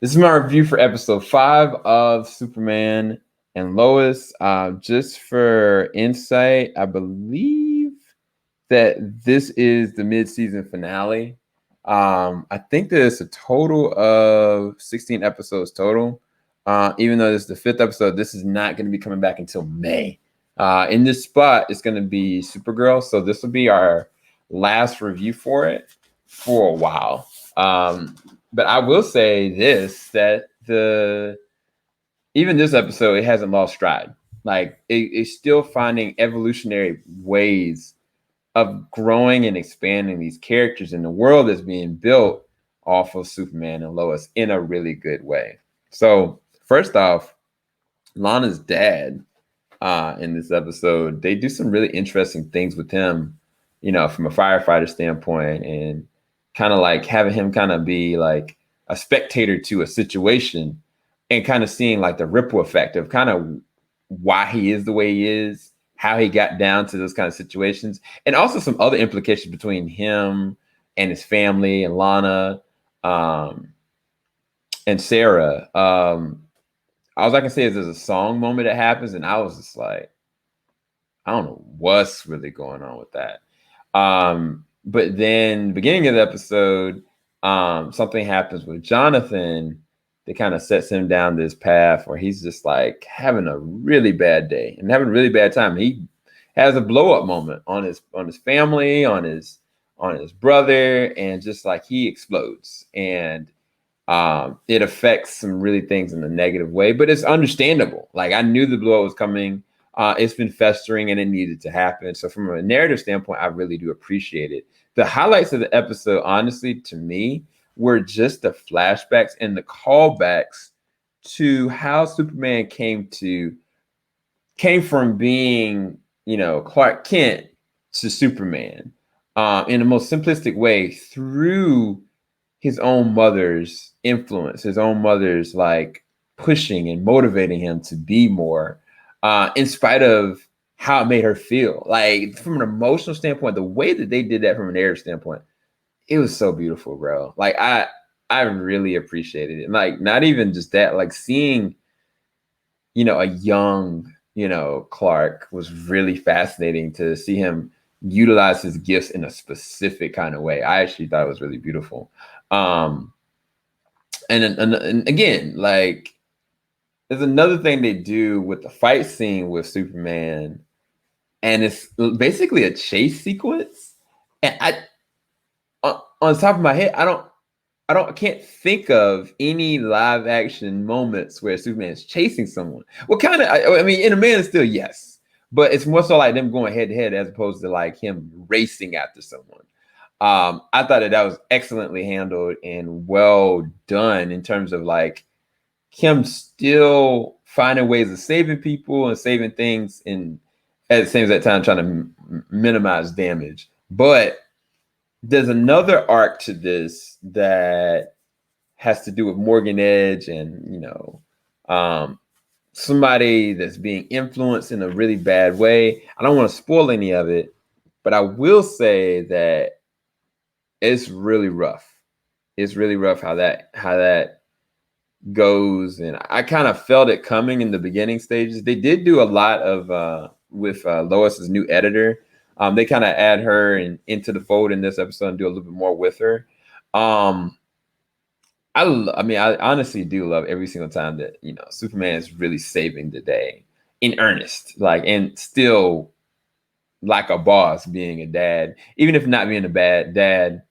This is my review for episode 5 of Superman and Lois. Just for insight, I believe that this is the mid-season finale. I think there's a total of 16 episodes total. Even though this is the 5th episode, this is not going to be coming back until May. In this spot, it's going to be Supergirl. So this will be our last review for it for a while. But I will say this, that even this episode, it hasn't lost stride. Like it's still finding evolutionary ways of growing and expanding these characters in the world that's being built off of Superman and Lois in a really good way. So first off, Lana's dad in this episode, they do some really interesting things with him, from a firefighter standpoint, and kind of like having him kind of be like a spectator to a situation and kind of seeing like the ripple effect of kind of why he is the way he is, how he got down to those kind of situations, and also some other implications between him and his family and Lana and Sarah. All I can say is there's a song moment that happens, and I was just like, I don't know what's really going on with that. But then beginning of the episode, something happens with Jonathan that kind of sets him down this path where he's just like having a really bad day and having a really bad time. He has a blow up moment on his family, on his brother, and just like he explodes. And it affects some really things in a negative way, but it's understandable. Like I knew the blow was coming. It's been festering and it needed to happen. So from a narrative standpoint, I really do appreciate it. The highlights of the episode, honestly, to me, were just the flashbacks and the callbacks to how Superman came from being, Clark Kent to Superman in the most simplistic way through his own mother's influence, his own mother's like pushing and motivating him to be more, in spite of how it made her feel. Like from an emotional standpoint, the way that they did that from a narrative standpoint, it was so beautiful, bro. Like I really appreciated it. Like not even just that, like seeing, a young, Clark was really fascinating to see him utilize his gifts in a specific kind of way. I actually thought it was really beautiful. And again, like there's another thing they do with the fight scene with Superman, and it's basically a chase sequence. And on the top of my head, I can't think of any live action moments where Superman is chasing someone. Well, kind of, I mean, in a Man of Steel, yes, but it's more so like them going head to head as opposed to like him racing after someone. I thought that was excellently handled and well done in terms of like him still finding ways of saving people and saving things, and at the same time trying to minimize damage. But there's another arc to this that has to do with Morgan Edge and, somebody that's being influenced in a really bad way. I don't want to spoil any of it, but I will say that it's really rough. It's really rough how that goes. And I kind of felt it coming in the beginning stages. They did do a lot of with Lois's new editor. They kind of add her into the fold in this episode and do a little bit more with her. I honestly do love every single time that, Superman is really saving the day in earnest, like, and still like a boss, being a dad, even if not being a bad dad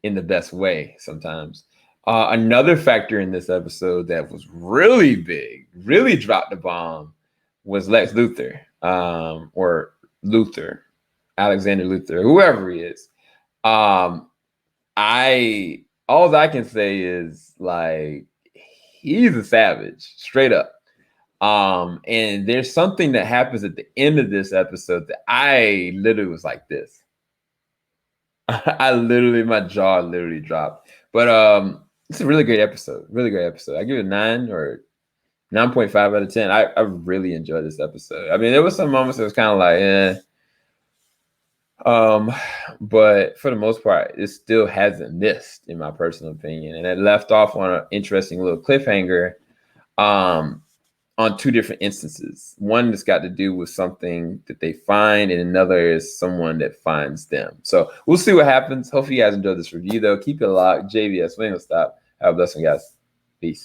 in the best way sometimes. Another factor in this episode that was really big, really dropped the bomb, was Lex Luthor, or Luthor, Alexander Luthor, whoever he is. All I can say is like he's a savage, straight up. And there's something that happens at the end of this episode that I literally was like this. My jaw literally dropped. But it's a really great episode. Really great episode. I give it a 9 or 9.5 out of 10. I really enjoyed this episode. I mean, there was some moments that was kind of like, Um, but for the most part, it still hasn't missed, in my personal opinion. And it left off on an interesting little cliffhanger. Um, on two different instances. One that's got to do with something that they find, and another is someone that finds them. So we'll see what happens. Hopefully you guys enjoyed this review, though. Keep it locked. JVS, we ain't gonna stop. Have a blessing, guys. Peace.